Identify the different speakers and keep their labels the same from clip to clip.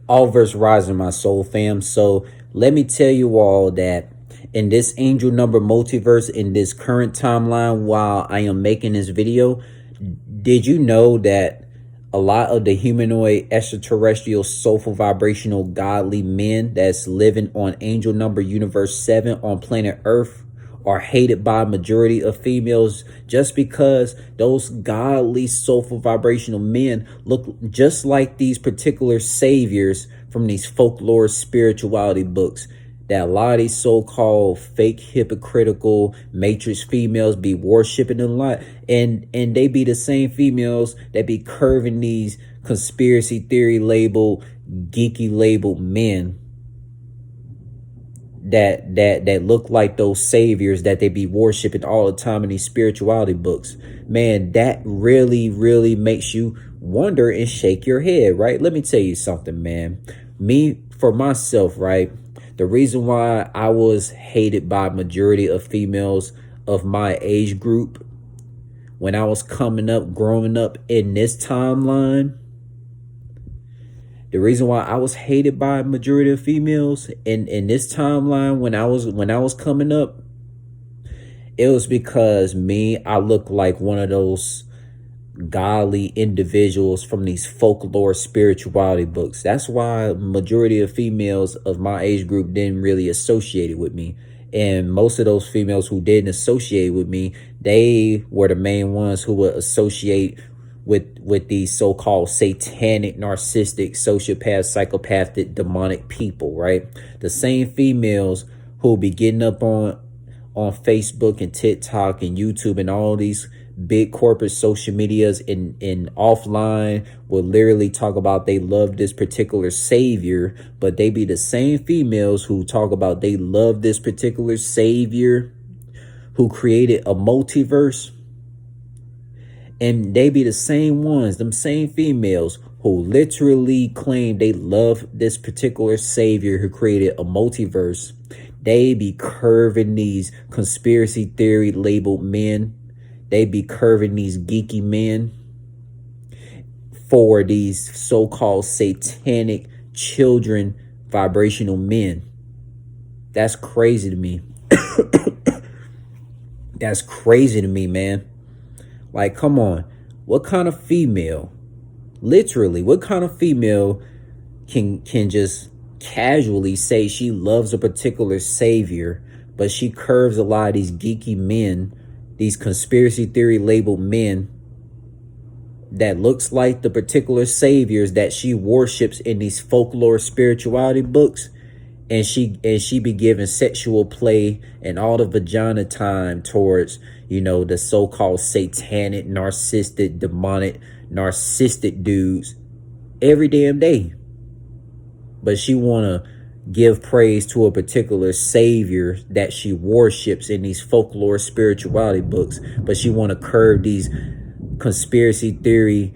Speaker 1: All verse rising, my soul fam. So let me tell you all that in this angel number multiverse, in this current timeline, while I am making this video, did you know that a lot of the humanoid, extraterrestrial, soulful, vibrational, godly men that's living on angel number universe 7 on planet Earth are hated by a majority of females just because those godly, soulful, vibrational men look just like these particular saviors from these folklore spirituality books that a lot of these so-called fake hypocritical matrix females be worshiping a lot, and they be the same females that be curving these conspiracy theory labeled geeky labeled men that look like those saviors that they be worshiping all the time in these spirituality books. Man, that really makes you wonder and shake your head, right? Let me tell you something, man. Me, for myself, right, the reason why I was hated by majority of females of my age group when I was coming up, growing up in this timeline, the reason why I was hated by a majority of females in this timeline when I was coming up, it was because me, I looked like one of those godly individuals from these folklore spirituality books. That's why majority of females of my age group didn't really associate it with me. And most of those females who didn't associate with me, they were the main ones who would associate with these so-called satanic, narcissistic, sociopath, psychopathic, demonic people, right? The same females who be getting up on Facebook and TikTok and YouTube and all these big corporate social medias in offline will literally talk about they love this particular savior, but they be the same females who talk about they love this particular savior who created a multiverse. And they be the same ones, them same females who literally claim they love this particular savior who created a multiverse. They be curving these conspiracy theory labeled men. They be curving these geeky men for these so-called satanic children vibrational men. That's crazy to me. That's crazy to me, man. Like, come on. What kind of female, literally, what kind of female can just casually say she loves a particular savior, but she curves a lot of these geeky men, these conspiracy theory labeled men that looks like the particular saviors that she worships in these folklore spirituality books, and she be giving sexual play and all the vagina time towards, you know, the so-called satanic, narcissistic, demonic, narcissistic dudes every damn day. But she want to give praise to a particular savior that she worships in these folklore spirituality books, but she want to curve these conspiracy theory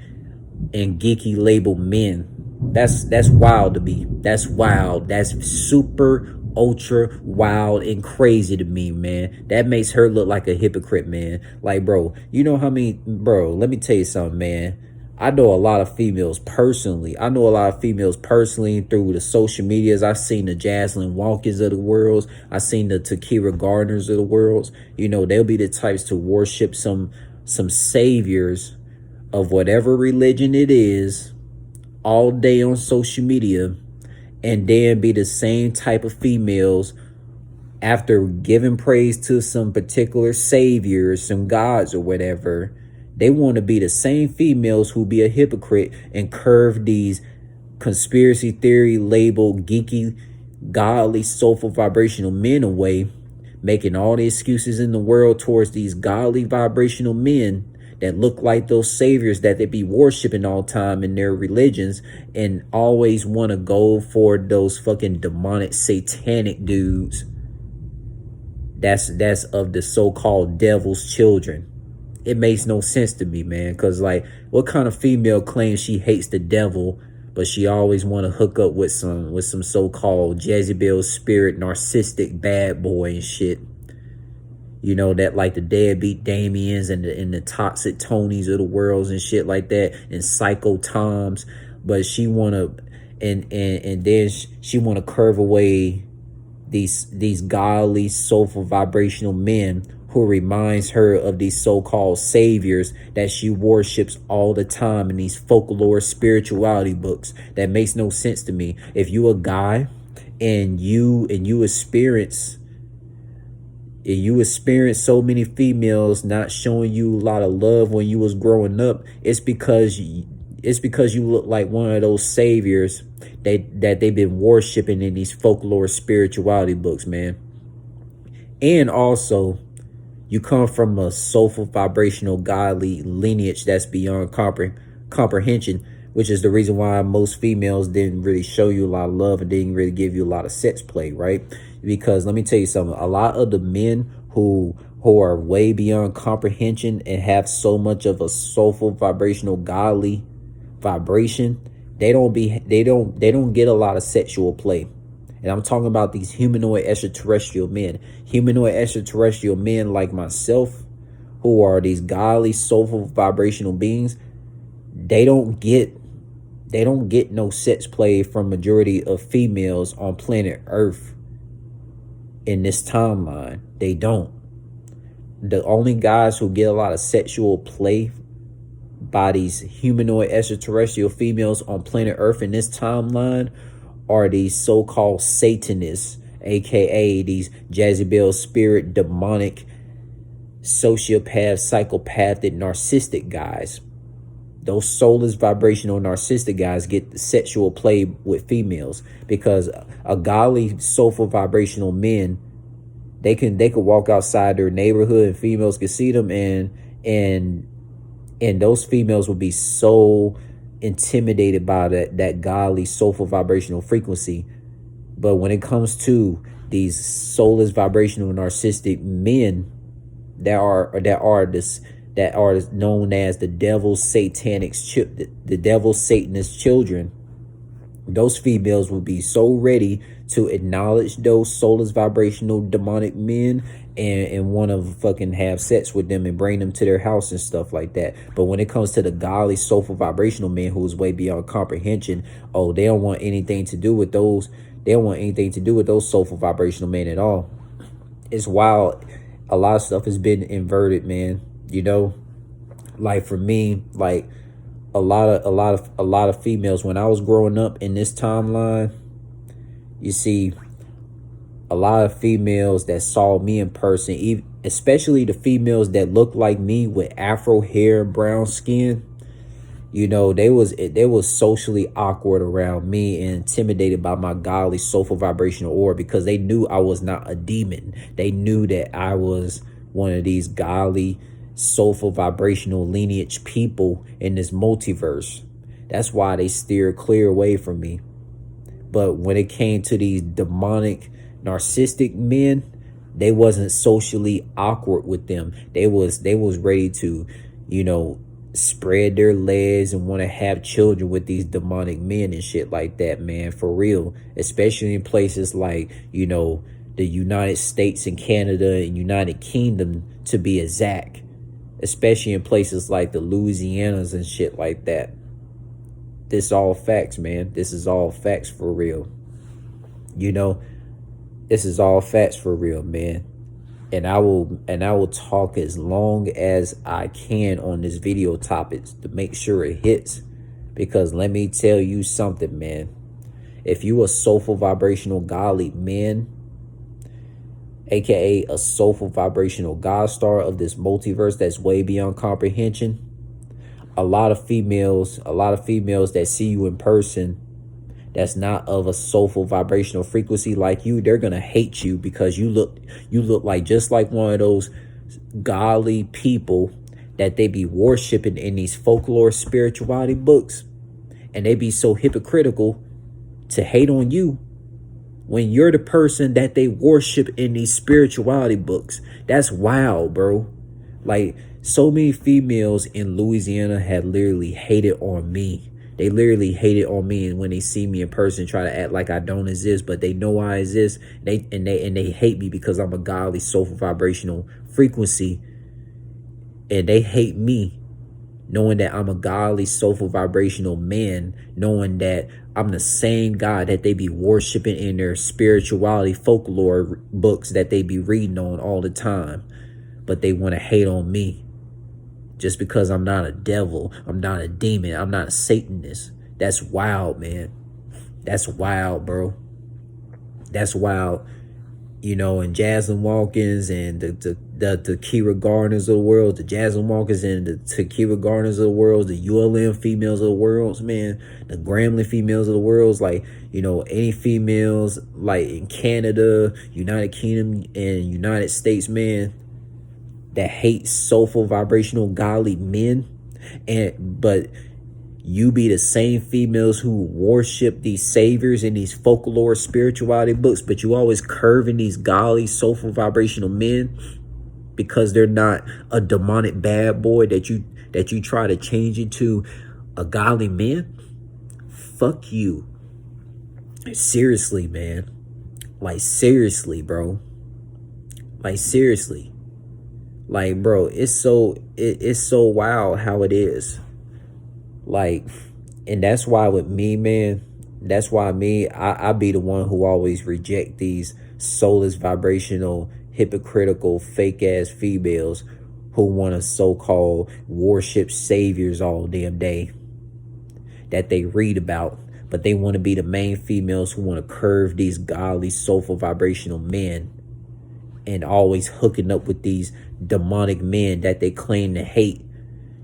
Speaker 1: and geeky labeled men. That's wild to me. That's wild. That's super ultra wild and crazy to me, man. That makes her look like a hypocrite, man. Like, bro, you know how many, bro, let me tell you something, man. I know a lot of females personally. I know a lot of females personally through the social medias. I've seen the Jazlyn Watkins of the world. I've seen the takhira Gardners of the world. You know, they'll be the types to worship some saviors of whatever religion it is all day on social media, and then be the same type of females after giving praise to some particular saviors, some gods or whatever. They want to be the same females who be a hypocrite and curve these conspiracy theory labeled geeky, godly, soulful, vibrational men away, making all the excuses in the world towards these godly, vibrational men that look like those saviors that they be worshiping all time in their religions, and always want to go for those fucking demonic, satanic dudes that's of the so-called devil's children. It makes no sense to me, man, because, like, what kind of female claims she hates the devil, but she always want to hook up with some so-called Jezebel spirit, narcissistic bad boy and shit? You know, that like the deadbeat Damians and the toxic Tonys of the worlds and shit like that, and psycho Toms. But she wanna, and then she want to curve away these godly, soulful, vibrational men who reminds her of these so-called saviors that she worships all the time in these folklore spirituality books. That makes no sense to me. If you a guy and you experience so many females not showing you a lot of love when you was growing up, it's because you look like one of those saviors that they've been worshiping in these folklore spirituality books, man. And also, you come from a soulful, vibrational, godly lineage that's beyond comprehension, which is the reason why most females didn't really show you a lot of love and didn't really give you a lot of sex play, right? Because let me tell you something, a lot of the men who are way beyond comprehension and have so much of a soulful, vibrational, godly vibration, they don't get a lot of sexual play. And I'm talking about these humanoid extraterrestrial men. Humanoid extraterrestrial men like myself, who are these godly, soulful, vibrational beings, they don't get no sex play from majority of females on planet Earth in this timeline. They don't. The only guys who get a lot of sexual play by these humanoid extraterrestrial females on planet Earth in this timeline are these so-called Satanists, aka these Jezebel spirit, demonic, sociopath, psychopathic, narcissistic guys. Those soulless, vibrational, narcissistic guys get the sexual play with females, because a godly, soulful, vibrational men, they could walk outside their neighborhood and females can see them, and those females will be so intimidated by that godly, soulful, vibrational frequency. But when it comes to these soulless, vibrational, narcissistic men that are known as the devil's Satanist children, those females will be so ready to acknowledge those soulless, vibrational, demonic men and want to fucking have sex with them and bring them to their house and stuff like that. But when it comes to the godly, soulful, vibrational men who's way beyond comprehension, oh, they don't want anything to do with those. They don't want anything to do with those soulful, vibrational men at all. It's wild. A lot of stuff has been inverted, man. You know, like for me, like a lot of females when I was growing up in this timeline, you see a lot of females that saw me in person, especially the females that look like me with afro hair, brown skin, you know, they was socially awkward around me and intimidated by my godly, soulful, vibrational aura, because they knew I was not a demon. They knew that I was one of these godly, soulful, vibrational lineage people in this multiverse. That's why they steered clear away from me. But when it came to these demonic, narcissistic men, they wasn't socially awkward with them. They was ready to, you know, spread their legs and want to have children with these demonic men and shit like that, man, for real. Especially in places like, you know, the United States and Canada and United Kingdom, to be exact. Especially in places like the Louisianas and shit like that. This all facts, man. This is all facts for real. You know, this is all facts for real, man. And I will talk as long as I can on this video topics to make sure it hits. Because let me tell you something, man. If you a soulful, vibrational, godly man, aka a soulful, vibrational god star of this multiverse that's way beyond comprehension, a lot of females that see you in person that's not of a soulful, vibrational frequency like you, they're gonna hate you because you look like just like one of those godly people that they be worshiping in these folklore spirituality books. And they be so hypocritical to hate on you when you're the person that they worship in these spirituality books. That's wild, bro. Like, so many females in Louisiana had literally hated on me. They literally hated on me, and when they see me in person, try to act like I don't exist, but they know I exist. They hate me because I'm a godly, soulful, vibrational frequency, and they hate me, knowing that I'm a godly, soulful, vibrational man, knowing that I'm the same God that they be worshiping in their spirituality folklore books that they be reading on all the time. But they want to hate on me just because I'm not a devil, I'm not a demon, I'm not a Satanist. That's wild, man. That's wild, bro. That's wild. You know, and Jazlyn Watkins and the takhira Gardners of the world, the Jazlyn Watkins and the takhira Gardners of the world, the ULM females of the world, man, the Gremlin females of the world, like, you know, any females like in Canada, United Kingdom, and United States, man, that hate soulful, vibrational, godly men, but you be the same females who worship these saviors in these folklore spirituality books, but you always curving these godly, soulful, vibrational men because they're not a demonic bad boy that you try to change into a godly man. Fuck you. Seriously, man. Like, seriously, bro. Like, seriously. Like, bro, it's so wild how it is. Like, and that's why with me, man, that's why I be the one who always reject these soulless, vibrational, hypocritical, fake ass females who want to so-called worship saviors all damn day that they read about, but they want to be the main females who want to curve these godly, soulful, vibrational men and always hooking up with these demonic men that they claim to hate.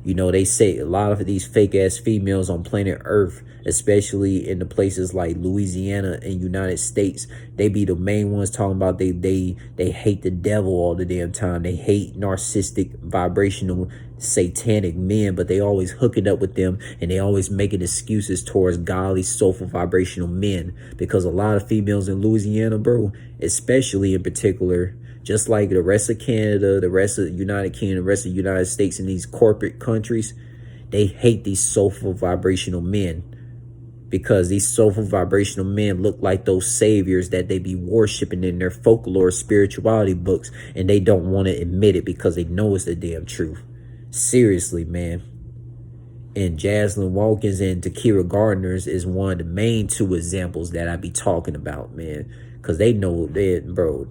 Speaker 1: You know, they say a lot of these fake ass females on planet Earth, especially in the places like Louisiana and United States, they be the main ones talking about they hate the devil all the damn time. They hate narcissistic, vibrational, satanic men, but they always hooking up with them and they always making excuses towards godly, soulful, vibrational men. Because a lot of females in Louisiana, bro, especially in particular, just like the rest of Canada, the rest of the United Kingdom, the rest of the United States and these corporate countries, they hate these soulful vibrational men because these soulful vibrational men look like those saviors that they be worshiping in their folklore spirituality books, and they don't want to admit it because they know it's the damn truth. Seriously, man. And Jazlyn Watkins and takhira Gardners is one of the main two examples that I be talking about, man, because they know that, bro.